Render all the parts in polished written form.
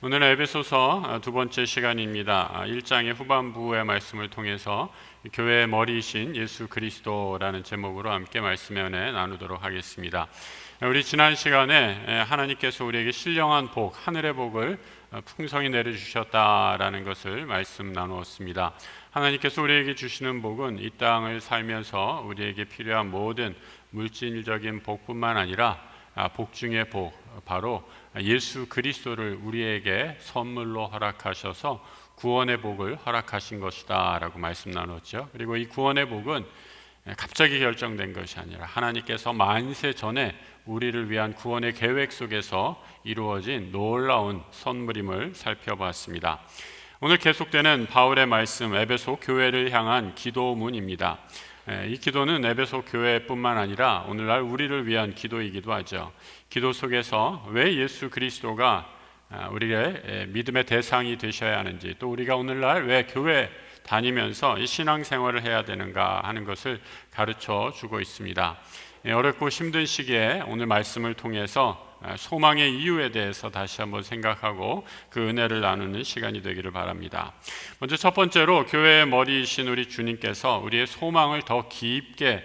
오늘은 에베소서 두 번째 시간입니다. 1장의 후반부의 말씀을 통해서 교회의 머리이신 예수 그리스도라는 제목으로 함께 말씀의 은혜 나누도록 하겠습니다. 우리 지난 시간에 하나님께서 우리에게 신령한 복, 하늘의 복을 풍성히 내려주셨다라는 것을 말씀 나누었습니다. 하나님께서 우리에게 주시는 복은 이 땅을 살면서 우리에게 필요한 모든 물질적인 복뿐만 아니라 복 중의 복, 바로 예수 그리스도를 우리에게 선물로 허락하셔서 구원의 복을 허락하신 것이다 라고 말씀 나눴죠. 그리고 이 구원의 복은 갑자기 결정된 것이 아니라 하나님께서 만세 전에 우리를 위한 구원의 계획 속에서 이루어진 놀라운 선물임을 살펴봤습니다. 오늘 계속되는 바울의 말씀, 에베소 교회를 향한 기도문입니다. 이 기도는 에베소 교회뿐만 아니라 오늘날 우리를 위한 기도이기도 하죠. 기도 속에서 왜 예수 그리스도가 우리의 믿음의 대상이 되셔야 하는지, 또 우리가 오늘날 왜 교회 다니면서 이 신앙생활을 해야 되는가 하는 것을 가르쳐 주고 있습니다. 어렵고 힘든 시기에 오늘 말씀을 통해서 소망의 이유에 대해서 다시 한번 생각하고 그 은혜를 나누는 시간이 되기를 바랍니다. 먼저 첫 번째로 교회의 머리이신 우리 주님께서 우리의 소망을 더 깊게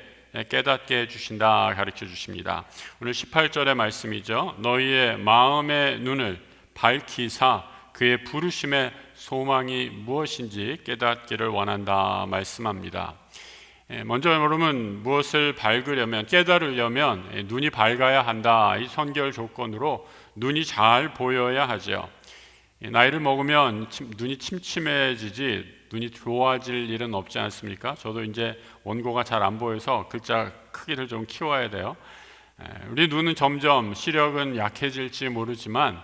깨닫게 해주신다 가르쳐 주십니다. 오늘 18절의 말씀이죠. 너희의 마음의 눈을 밝히사 그의 부르심의 소망이 무엇인지 깨닫기를 원한다 말씀합니다. 먼저 여러분, 무엇을 밝으려면, 깨달으려면 눈이 밝아야 한다. 이 선결 조건으로 눈이 잘 보여야 하죠. 나이를 먹으면 눈이 침침해지지 눈이 좋아질 일은 없지 않습니까? 저도 이제 원고가 잘 안 보여서 글자 크기를 좀 키워야 돼요. 우리 눈은 점점 시력은 약해질지 모르지만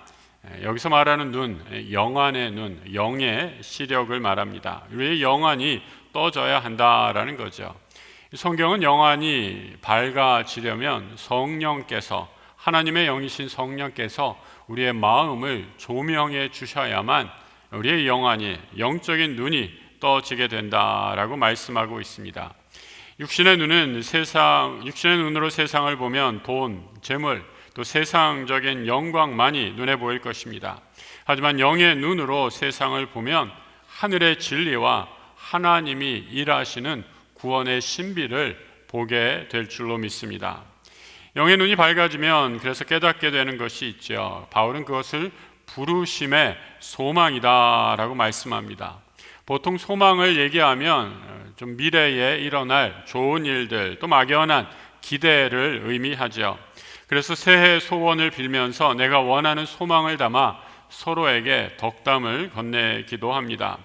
여기서 말하는 눈, 영안의 눈, 영의 시력을 말합니다. 우리의 영안이 떠져야 한다라는 거죠. 성경은 영안이 밝아지려면 성령께서, 하나님의 영이신 성령께서 우리의 마음을 조명해 주셔야만 우리의 영안이, 영적인 눈이 떠지게 된다라고 말씀하고 있습니다. 육신의 눈으로 세상을 보면 돈, 재물, 또 세상적인 영광만이 눈에 보일 것입니다. 하지만 영의 눈으로 세상을 보면 하늘의 진리와 하나님이 일하시는 구원의 신비를 보게 될 줄로 믿습니다. 영의 눈이 밝아지면 그래서 깨닫게 되는 것이 있죠. 바울은 그것을 부르심의 소망이다 라고 말씀합니다. 보통 소망을 얘기하면 좀 미래에 일어날 좋은 일들, 또 막연한 기대를 의미하죠. 그래서 새해 소원을 빌면서 내가 원하는 소망을 담아 서로에게 덕담을 건네기도 합니다.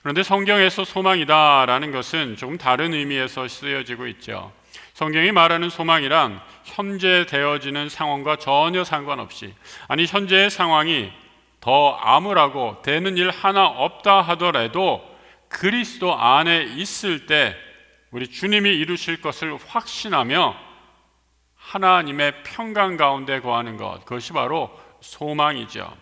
그런데 성경에서 소망이다라는 것은 조금 다른 의미에서 쓰여지고 있죠. 성경이 말하는 소망이란 현재 되어지는 상황과 전혀 상관없이, 아니 현재의 상황이 더 암울하고 되는 일 하나 없다 하더라도 그리스도 안에 있을 때 우리 주님이 이루실 것을 확신하며 하나님의 평강 가운데 거하는 것, 그것이 바로 소망이죠.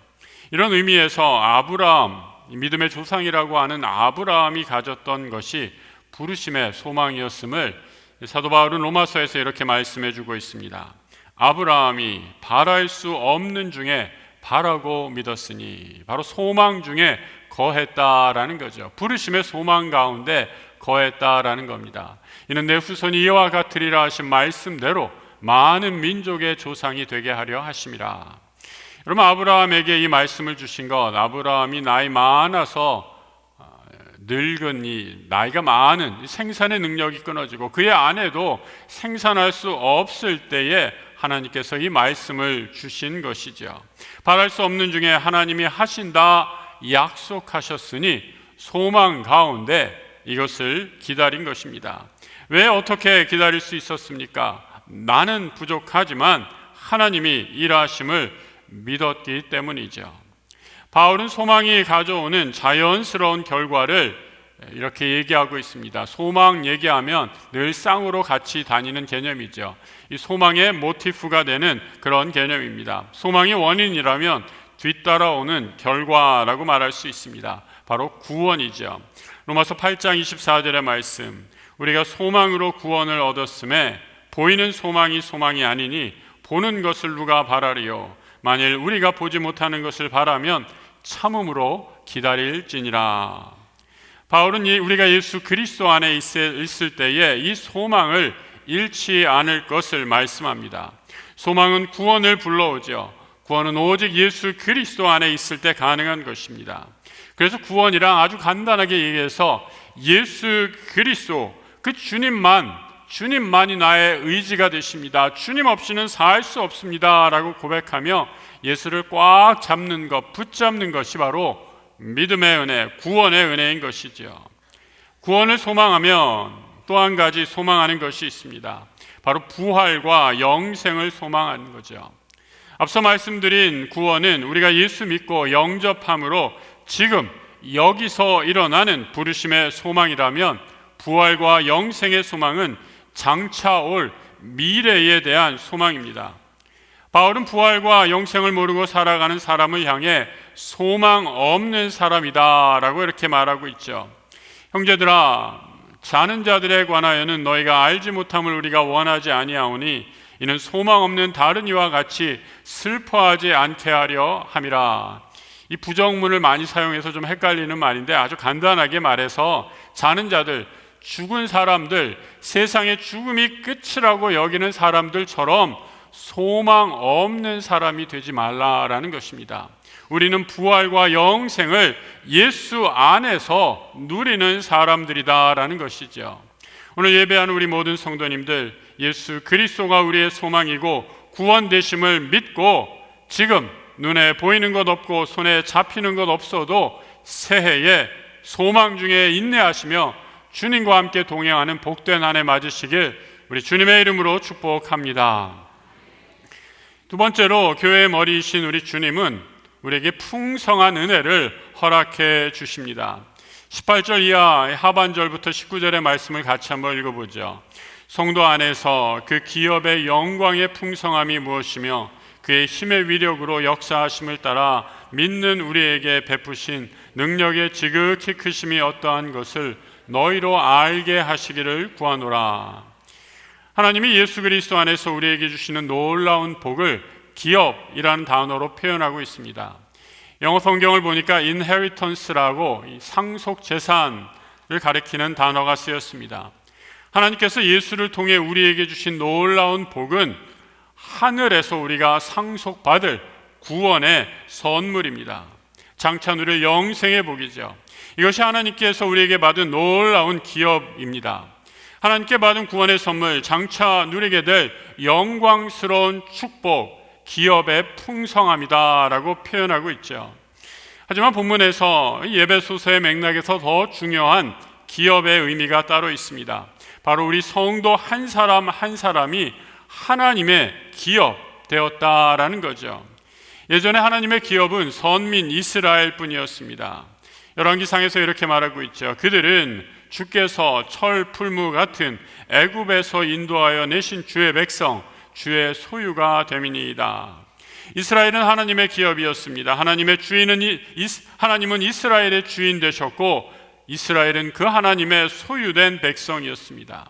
이런 의미에서 아브라함, 믿음의 조상이라고 하는 아브라함이 가졌던 것이 부르심의 소망이었음을 사도 바울은 로마서에서 이렇게 말씀해 주고 있습니다. 아브라함이 바랄 수 없는 중에 바라고 믿었으니, 바로 소망 중에 거했다라는 거죠. 부르심의 소망 가운데 거했다라는 겁니다. 이는 내 후손이 이와 같으리라 하신 말씀대로 많은 민족의 조상이 되게 하려 하심이라. 여러분, 아브라함에게 이 말씀을 주신 것, 아브라함이 나이 많아서 늙으니, 나이가 많은 생산의 능력이 끊어지고 그의 아내도 생산할 수 없을 때에 하나님께서 이 말씀을 주신 것이죠. 바랄 수 없는 중에 하나님이 하신다 약속하셨으니 소망 가운데 이것을 기다린 것입니다. 왜 어떻게 기다릴 수 있었습니까? 나는 부족하지만 하나님이 일하심을 믿었기 때문이죠. 바울은 소망이 가져오는 자연스러운 결과를 이렇게 얘기하고 있습니다. 소망 얘기하면 늘 쌍으로 같이 다니는 개념이죠. 이 소망의 모티프가 되는 그런 개념입니다. 소망이 원인이라면 뒤따라오는 결과라고 말할 수 있습니다. 바로 구원이죠. 로마서 8장 24절의 말씀, 우리가 소망으로 구원을 얻었음에 보이는 소망이 소망이 아니니 보는 것을 누가 바라리요. 만일 우리가 보지 못하는 것을 바라면 참음으로 기다릴지니라. 바울은 우리가 예수 그리스도 안에 있을 때에 이 소망을 잃지 않을 것을 말씀합니다. 소망은 구원을 불러오죠. 구원은 오직 예수 그리스도 안에 있을 때 가능한 것입니다. 그래서 구원이랑 아주 간단하게 얘기해서 예수 그리스도, 그 주님만이 나의 의지가 되십니다. 주님 없이는 살 수 없습니다 라고 고백하며 예수를 꽉 잡는 것, 붙잡는 것이 바로 믿음의 은혜, 구원의 은혜인 것이죠. 구원을 소망하면 또 한 가지 소망하는 것이 있습니다. 바로 부활과 영생을 소망하는 거죠. 앞서 말씀드린 구원은 우리가 예수 믿고 영접함으로 지금 여기서 일어나는 부르심의 소망이라면, 부활과 영생의 소망은 장차 올 미래에 대한 소망입니다. 바울은 부활과 영생을 모르고 살아가는 사람을 향해 소망 없는 사람이다 라고 이렇게 말하고 있죠. 형제들아, 자는 자들에 관하여는 너희가 알지 못함을 우리가 원하지 아니하오니 이는 소망 없는 다른 이와 같이 슬퍼하지 않게 하려 함이라. 이 부정문을 많이 사용해서 좀 헷갈리는 말인데, 아주 간단하게 말해서 자는 자들, 죽은 사람들, 세상의 죽음이 끝이라고 여기는 사람들처럼 소망 없는 사람이 되지 말라라는 것입니다. 우리는 부활과 영생을 예수 안에서 누리는 사람들이다라는 것이죠. 오늘 예배하는 우리 모든 성도님들, 예수 그리스도가 우리의 소망이고 구원되심을 믿고 지금 눈에 보이는 것 없고 손에 잡히는 것 없어도 새해에 소망 중에 인내하시며 주님과 함께 동행하는 복된 한 해 맞으시길 우리 주님의 이름으로 축복합니다. 두 번째로, 교회의 머리이신 우리 주님은 우리에게 풍성한 은혜를 허락해 주십니다. 18절 이하 하반절부터 19절의 말씀을 같이 한번 읽어보죠. 성도 안에서 그 기업의 영광의 풍성함이 무엇이며 그의 힘의 위력으로 역사하심을 따라 믿는 우리에게 베푸신 능력의 지극히 크심이 어떠한 것을 너희로 알게 하시기를 구하노라. 하나님이 예수 그리스도 안에서 우리에게 주시는 놀라운 복을 기업이라는 단어로 표현하고 있습니다. 영어 성경을 보니까 inheritance라고 상속 재산을 가리키는 단어가 쓰였습니다. 하나님께서 예수를 통해 우리에게 주신 놀라운 복은 하늘에서 우리가 상속받을 구원의 선물입니다. 장차 누릴 영생의 복이죠. 이것이 하나님께서 우리에게 받은 놀라운 기업입니다. 하나님께 받은 구원의 선물, 장차 누리게 될 영광스러운 축복, 기업의 풍성함이다 라고 표현하고 있죠. 하지만 본문에서 예배소서의 맥락에서 더 중요한 기업의 의미가 따로 있습니다. 바로 우리 성도 한 사람 한 사람이 하나님의 기업 되었다라는 거죠. 예전에 하나님의 기업은 선민 이스라엘 뿐이었습니다. 열왕기상에서 이렇게 말하고 있죠. 그들은 주께서 철 풀무 같은 애굽에서 인도하여 내신 주의 백성, 주의 소유가 됨이니이다. 이스라엘은 하나님의 기업이었습니다. 하나님은 이스라엘의 주인 되셨고 이스라엘은 그 하나님의 소유된 백성이었습니다.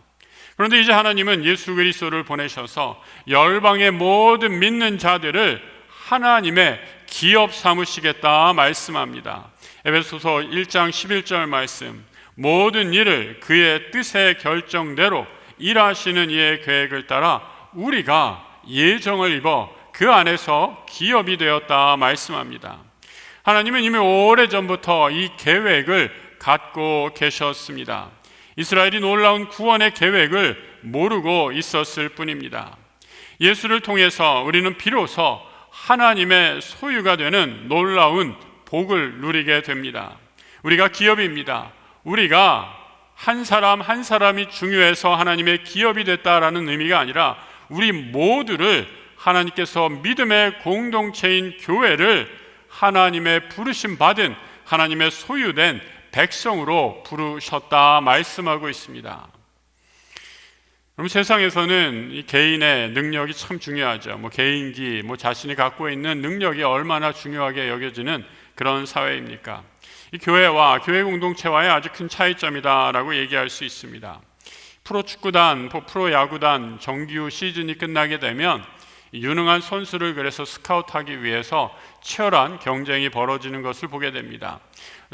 그런데 이제 하나님은 예수 그리스도를 보내셔서 열방의 모든 믿는 자들을 하나님의 기업 삼으시겠다 말씀합니다. 에베소서 1장 11절 말씀, 모든 일을 그의 뜻의 결정대로 일하시는 이의 계획을 따라 우리가 예정을 입어 그 안에서 기업이 되었다 말씀합니다. 하나님은 이미 오래전부터 이 계획을 갖고 계셨습니다. 이스라엘이 놀라운 구원의 계획을 모르고 있었을 뿐입니다. 예수를 통해서 우리는 비로소 하나님의 소유가 되는 놀라운 복을 누리게 됩니다. 우리가 기업입니다. 우리가 한 사람 한 사람이 중요해서 하나님의 기업이 됐다라는 의미가 아니라 우리 모두를 하나님께서 믿음의 공동체인 교회를 하나님의 부르심 받은 하나님의 소유된 백성으로 부르셨다 말씀하고 있습니다. 그럼 세상에서는 이 개인의 능력이 참 중요하죠. 개인기, 자신이 갖고 있는 능력이 얼마나 중요하게 여겨지는 그런 사회입니까? 이 교회와 교회 공동체와의 아주 큰 차이점이다라고 얘기할 수 있습니다. 프로축구단, 프로야구단 정규 시즌이 끝나게 되면 유능한 선수를 그래서 스카우트하기 위해서 치열한 경쟁이 벌어지는 것을 보게 됩니다.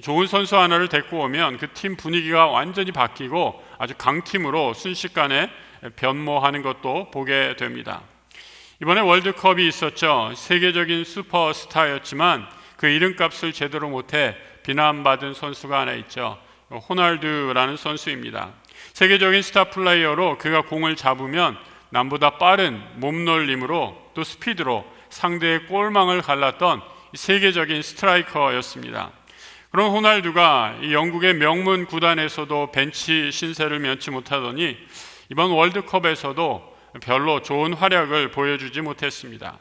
좋은 선수 하나를 데리고 오면 그 팀 분위기가 완전히 바뀌고 아주 강팀으로 순식간에 변모하는 것도 보게 됩니다. 이번에 월드컵이 있었죠. 세계적인 슈퍼스타였지만 그 이름값을 제대로 못해 비난받은 선수가 하나 있죠. 호날두라는 선수입니다. 세계적인 스타 플레이어로 그가 공을 잡으면 남보다 빠른 몸놀림으로 또 스피드로 상대의 골망을 갈랐던 세계적인 스트라이커였습니다. 그런 호날두가 이 영국의 명문 구단에서도 벤치 신세를 면치 못하더니 이번 월드컵에서도 별로 좋은 활약을 보여주지 못했습니다.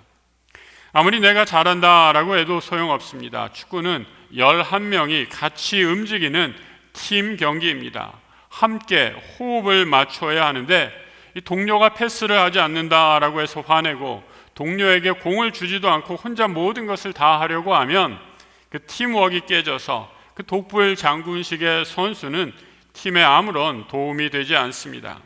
아무리 내가 잘한다라고 해도 소용없습니다. 축구는 11명이 같이 움직이는 팀 경기입니다. 함께 호흡을 맞춰야 하는데 이 동료가 패스를 하지 않는다라고 해서 화내고 동료에게 공을 주지도 않고 혼자 모든 것을 다 하려고 하면 그 팀워크가 깨져서 그 독불 장군식의 선수는 팀에 아무런 도움이 되지 않습니다.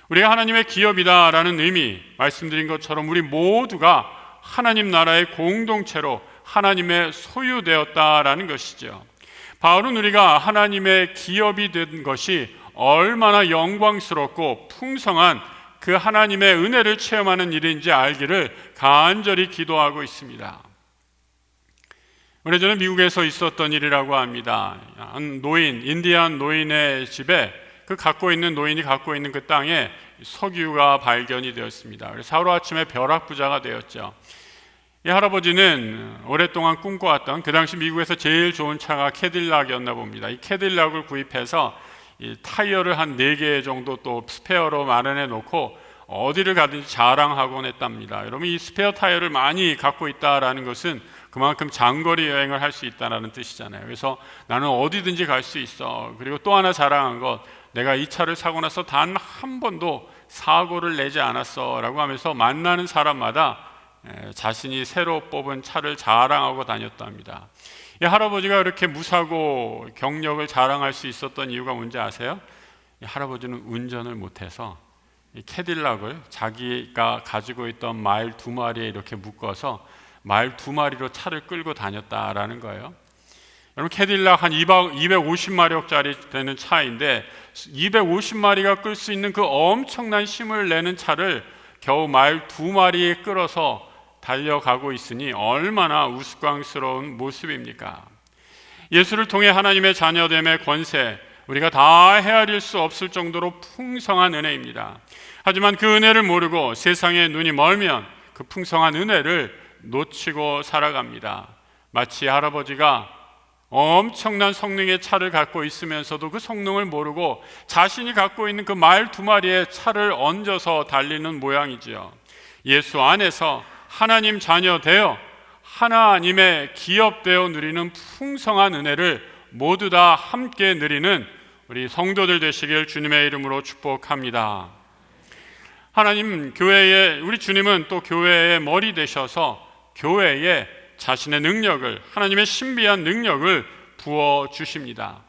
우리가 하나님의 기업이다라는 의미, 말씀드린 것처럼 우리 모두가 하나님 나라의 공동체로 하나님의 소유되었다라는 것이죠. 바울은 우리가 하나님의 기업이 된 것이 얼마나 영광스럽고 풍성한 그 하나님의 은혜를 체험하는 일인지 알기를 간절히 기도하고 있습니다. 오래전에 미국에서 있었던 일이라고 합니다. 한 노인, 인디안 노인의 집에 노인이 갖고 있는 그 땅에 석유가 발견이 되었습니다. 그래서 하루아침에 벼락부자가 되었죠. 이 할아버지는 오랫동안 꿈꿔왔던 그 당시 미국에서 제일 좋은 차가 캐딜락이었나 봅니다. 이 캐딜락을 구입해서 이 타이어를 한 4개 정도 또 스페어로 마련해 놓고 어디를 가든지 자랑하곤 했답니다. 여러분, 이 스페어 타이어를 많이 갖고 있다라는 것은 그만큼 장거리 여행을 할 수 있다는 뜻이잖아요. 그래서 나는 어디든지 갈 수 있어. 그리고 또 하나 자랑한 것, 내가 이 차를 사고 나서 단 한 번도 사고를 내지 않았어 라고 하면서 만나는 사람마다 자신이 새로 뽑은 차를 자랑하고 다녔답니다. 이 할아버지가 이렇게 무사고 경력을 자랑할 수 있었던 이유가 뭔지 아세요? 이 할아버지는 운전을 못해서 이 캐딜락을 자기가 가지고 있던 말 2마리에 이렇게 묶어서 말 2마리로 차를 끌고 다녔다라는 거예요. 여러분, 캐딜락 한 250마력짜리 되는 차인데 250마리가 끌 수 있는 그 엄청난 힘을 내는 차를 겨우 말 2마리에 끌어서 달려가고 있으니 얼마나 우스꽝스러운 모습입니까? 예수를 통해 하나님의 자녀됨의 권세, 우리가 다 헤아릴 수 없을 정도로 풍성한 은혜입니다. 하지만 그 은혜를 모르고 세상에 눈이 멀면 그 풍성한 은혜를 놓치고 살아갑니다. 마치 할아버지가 엄청난 성능의 차를 갖고 있으면서도 그 성능을 모르고 자신이 갖고 있는 그 말 2마리에 차를 얹어서 달리는 모양이지요. 예수 안에서 하나님 자녀 되어 하나님의 기업 되어 누리는 풍성한 은혜를 모두 다 함께 누리는 우리 성도들 되시길 주님의 이름으로 축복합니다. 하나님, 우리 주님은 또 교회의 머리 되셔서 교회에 자신의 능력을, 하나님의 신비한 능력을 부어주십니다.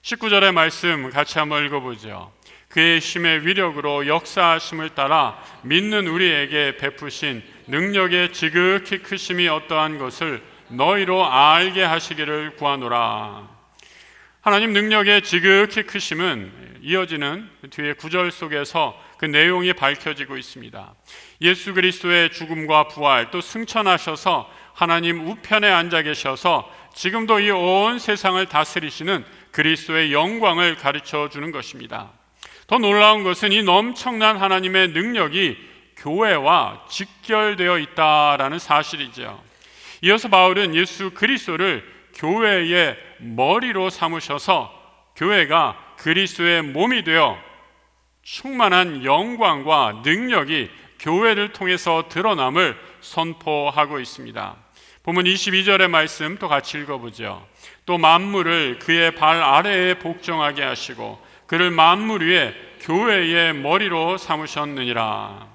19절의 말씀 같이 한번 읽어보죠. 그의 힘의 위력으로 역사하심을 따라 믿는 우리에게 베푸신 능력의 지극히 크심이 어떠한 것을 너희로 알게 하시기를 구하노라. 하나님 능력의 지극히 크심은 이어지는 뒤에 9절 속에서 그 내용이 밝혀지고 있습니다. 예수 그리스도의 죽음과 부활, 또 승천하셔서 하나님 우편에 앉아 계셔서 지금도 이 온 세상을 다스리시는 그리스도의 영광을 가르쳐 주는 것입니다. 더 놀라운 것은 이 넘청난 하나님의 능력이 교회와 직결되어 있다라는 사실이죠. 이어서 바울은 예수 그리스도를 교회의 머리로 삼으셔서 교회가 그리스도의 몸이 되어 충만한 영광과 능력이 교회를 통해서 드러남을 선포하고 있습니다. 본문 22절의 말씀 또 같이 읽어보죠. 또 만물을 그의 발 아래에 복종하게 하시고 그를 만물 위에 교회의 머리로 삼으셨느니라.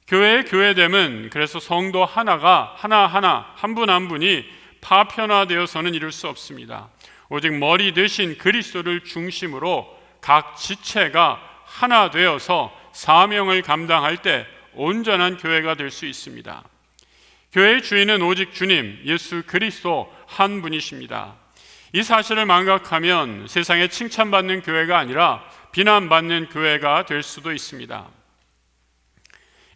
교회의 교회됨은 그래서 성도 하나가 하나하나 한 분 한 분이 파편화되어서는 이룰 수 없습니다. 오직 머리 되신 그리스도를 중심으로 각 지체가 하나 되어서 사명을 감당할 때 온전한 교회가 될 수 있습니다. 교회의 주인은 오직 주님, 예수 그리스도 한 분이십니다. 이 사실을 망각하면 세상에 칭찬받는 교회가 아니라 비난받는 교회가 될 수도 있습니다.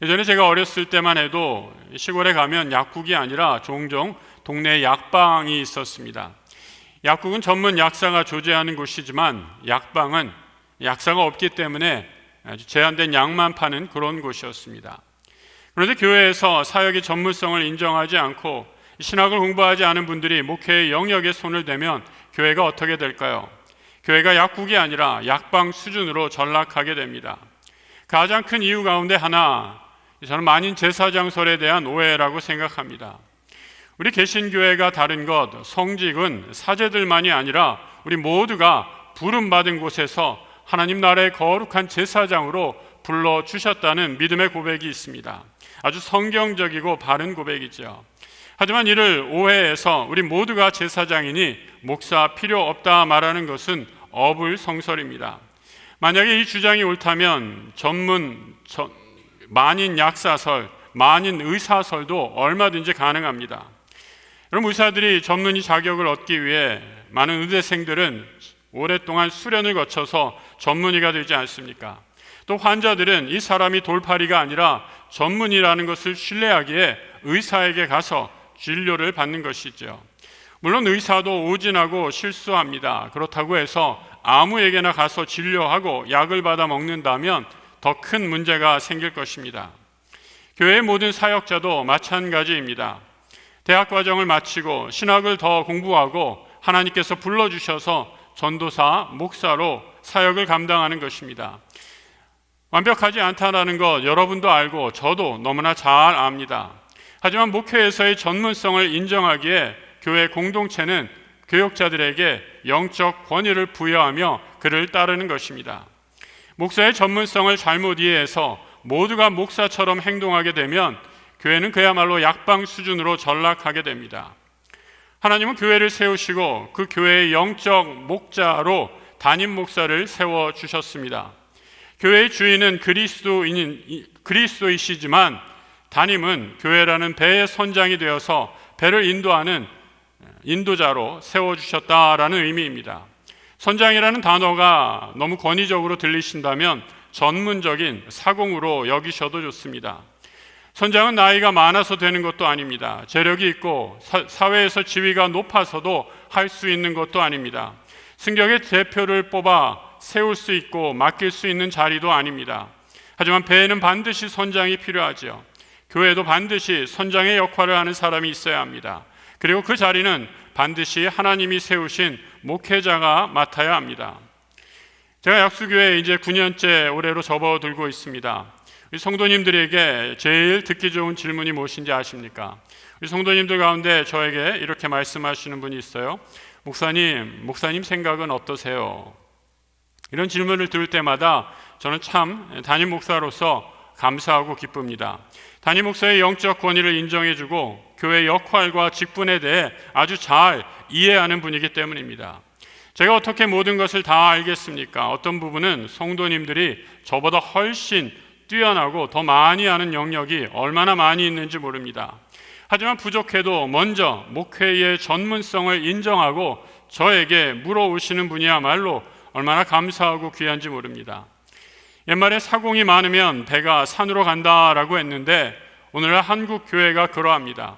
예전에 제가 어렸을 때만 해도 시골에 가면 약국이 아니라 종종 동네에 약방이 있었습니다. 약국은 전문 약사가 조제하는 곳이지만 약방은 약사가 없기 때문에 아주 제한된 약만 파는 그런 곳이었습니다. 그런데 교회에서 사역의 전문성을 인정하지 않고 신학을 공부하지 않은 분들이 목회의 영역에 손을 대면 교회가 어떻게 될까요? 교회가 약국이 아니라 약방 수준으로 전락하게 됩니다. 가장 큰 이유 가운데 하나, 저는 만인 제사장설에 대한 오해라고 생각합니다. 우리 개신교회가 다른 것, 성직은 사제들만이 아니라 우리 모두가 부름받은 곳에서 하나님 나라의 거룩한 제사장으로 불러주셨다는 믿음의 고백이 있습니다. 아주 성경적이고 바른 고백이죠. 하지만 이를 오해해서 우리 모두가 제사장이니 목사 필요 없다 말하는 것은 어불성설입니다. 만약에 이 주장이 옳다면 만인 약사설, 만인 의사설도 얼마든지 가능합니다. 여러분, 의사들이 전문의 자격을 얻기 위해 많은 의대생들은 오랫동안 수련을 거쳐서 전문의가 되지 않습니까? 또 환자들은 이 사람이 돌팔이가 아니라 전문의라는 것을 신뢰하기에 의사에게 가서 진료를 받는 것이죠. 물론 의사도 오진하고 실수합니다. 그렇다고 해서 아무에게나 가서 진료하고 약을 받아 먹는다면 더 큰 문제가 생길 것입니다. 교회의 모든 사역자도 마찬가지입니다. 대학 과정을 마치고 신학을 더 공부하고 하나님께서 불러주셔서 전도사, 목사로 사역을 감당하는 것입니다. 완벽하지 않다는 것 여러분도 알고 저도 너무나 잘 압니다. 하지만 목회에서의 전문성을 인정하기에 교회 공동체는 교역자들에게 영적 권위를 부여하며 그를 따르는 것입니다. 목사의 전문성을 잘못 이해해서 모두가 목사처럼 행동하게 되면 교회는 그야말로 약방 수준으로 전락하게 됩니다. 하나님은 교회를 세우시고 그 교회의 영적 목자로 담임 목사를 세워주셨습니다. 교회의 주인은 그리스도이시지만 담임은 교회라는 배의 선장이 되어서 배를 인도하는 인도자로 세워주셨다라는 의미입니다. 선장이라는 단어가 너무 권위적으로 들리신다면 전문적인 사공으로 여기셔도 좋습니다. 선장은 나이가 많아서 되는 것도 아닙니다. 재력이 있고 사회에서 지위가 높아서도 할 수 있는 것도 아닙니다. 승격의 대표를 뽑아 세울 수 있고 맡길 수 있는 자리도 아닙니다. 하지만 배에는 반드시 선장이 필요하죠. 교회도 반드시 선장의 역할을 하는 사람이 있어야 합니다. 그리고 그 자리는 반드시 하나님이 세우신 목회자가 맡아야 합니다. 제가 약수교회에 이제 9년째 올해로 접어들고 있습니다. 우리 성도님들에게 제일 듣기 좋은 질문이 무엇인지 아십니까? 우리 성도님들 가운데 저에게 이렇게 말씀하시는 분이 있어요. 목사님 생각은 어떠세요? 이런 질문을 들을 때마다 저는 참 담임 목사로서 감사하고 기쁩니다. 담임 목사의 영적 권위를 인정해주고 교회 역할과 직분에 대해 아주 잘 이해하는 분이기 때문입니다. 제가 어떻게 모든 것을 다 알겠습니까? 어떤 부분은 성도님들이 저보다 훨씬 뛰어나고 더 많이 아는 영역이 얼마나 많이 있는지 모릅니다. 하지만 부족해도 먼저 목회의 전문성을 인정하고 저에게 물어오시는 분이야말로 얼마나 감사하고 귀한지 모릅니다. 옛말에 사공이 많으면 배가 산으로 간다라고 했는데 오늘날 한국 교회가 그러합니다.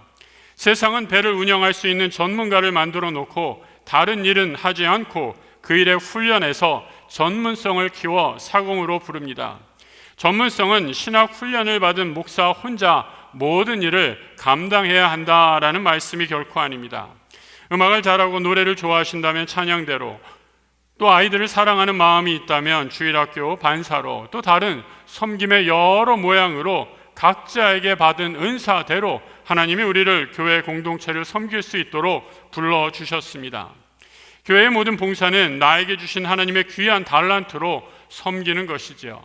세상은 배를 운영할 수 있는 전문가를 만들어 놓고 다른 일은 하지 않고 그 일에 훈련해서 전문성을 키워 사공으로 부릅니다. 전문성은 신학 훈련을 받은 목사 혼자 모든 일을 감당해야 한다라는 말씀이 결코 아닙니다. 음악을 잘하고 노래를 좋아하신다면 찬양대로, 또 아이들을 사랑하는 마음이 있다면 주일학교 반사로, 또 다른 섬김의 여러 모양으로 각자에게 받은 은사대로 하나님이 우리를 교회 공동체를 섬길 수 있도록 불러주셨습니다. 교회의 모든 봉사는 나에게 주신 하나님의 귀한 달란트로 섬기는 것이죠.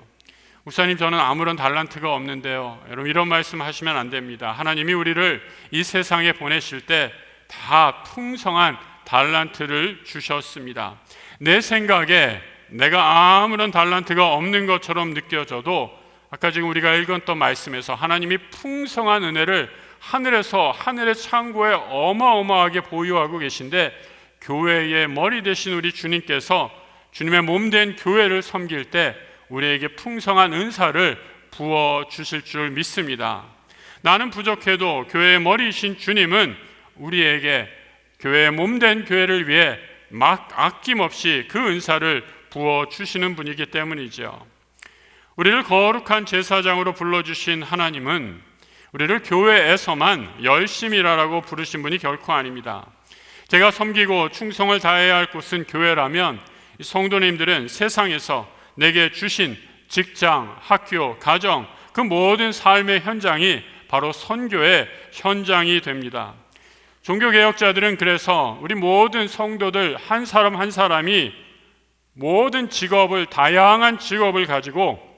목사님, 저는 아무런 달란트가 없는데요. 여러분, 이런 말씀 하시면 안 됩니다. 하나님이 우리를 이 세상에 보내실 때 다 풍성한 달란트를 주셨습니다. 내 생각에 내가 아무런 달란트가 없는 것처럼 느껴져도 아까 지금 우리가 읽었던 말씀에서 하나님이 풍성한 은혜를 하늘의 창고에 어마어마하게 보유하고 계신데, 교회의 머리 되신 우리 주님께서 주님의 몸된 교회를 섬길 때 우리에게 풍성한 은사를 부어 주실 줄 믿습니다. 나는 부족해도 교회의 머리이신 주님은 우리에게 교회의 몸된 교회를 위해 막 아낌없이 그 은사를 부어 주시는 분이기 때문이죠. 우리를 거룩한 제사장으로 불러주신 하나님은 우리를 교회에서만 열심히 일하라고 부르신 분이 결코 아닙니다. 제가 섬기고 충성을 다해야 할 곳은 교회라면 성도님들은 세상에서 내게 주신 직장, 학교, 가정, 그 모든 삶의 현장이 바로 선교의 현장이 됩니다. 종교개혁자들은 그래서 우리 모든 성도들 한 사람 한 사람이 모든 직업을, 다양한 직업을 가지고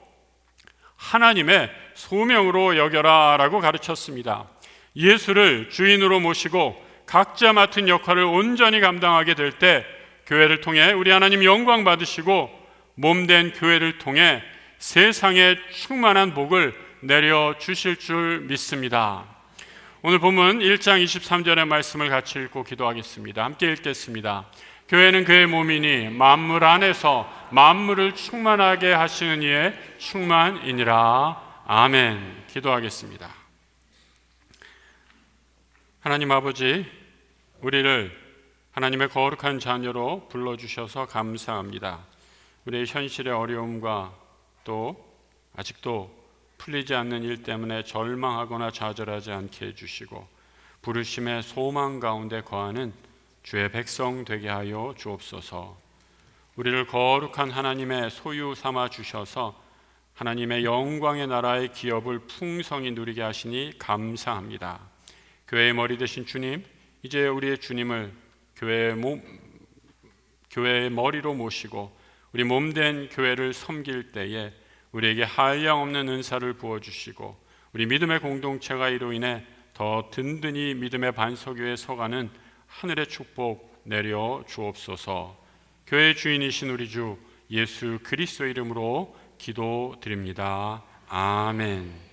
하나님의 소명으로 여겨라 라고 가르쳤습니다. 예수를 주인으로 모시고 각자 맡은 역할을 온전히 감당하게 될 때 교회를 통해 우리 하나님 영광 받으시고 몸된 교회를 통해 세상에 충만한 복을 내려주실 줄 믿습니다. 오늘 본문 1장 23절의 말씀을 같이 읽고 기도하겠습니다. 함께 읽겠습니다. 교회는 그의 몸이니 만물 안에서 만물을 충만하게 하시는 이의 충만이니라. 아멘. 기도하겠습니다. 하나님 아버지, 우리를 하나님의 거룩한 자녀로 불러주셔서 감사합니다. 우리의 현실의 어려움과 또 아직도 풀리지 않는 일 때문에 절망하거나 좌절하지 않게 해주시고 부르심의 소망 가운데 거하는 주의 백성 되게 하여 주옵소서. 우리를 거룩한 하나님의 소유 삼아 주셔서 하나님의 영광의 나라의 기업을 풍성히 누리게 하시니 감사합니다. 교회의 머리 되신 주님, 이제 우리의 주님을 교회의 머리로 모시고 우리 몸된 교회를 섬길 때에 우리에게 한량없는 은사를 부어주시고 우리 믿음의 공동체가 이로 인해 더 든든히 믿음의 반석 위에 서가는 하늘의 축복 내려 주옵소서. 교회의 주인이신 우리 주 예수 그리스도 이름으로 기도드립니다. 아멘.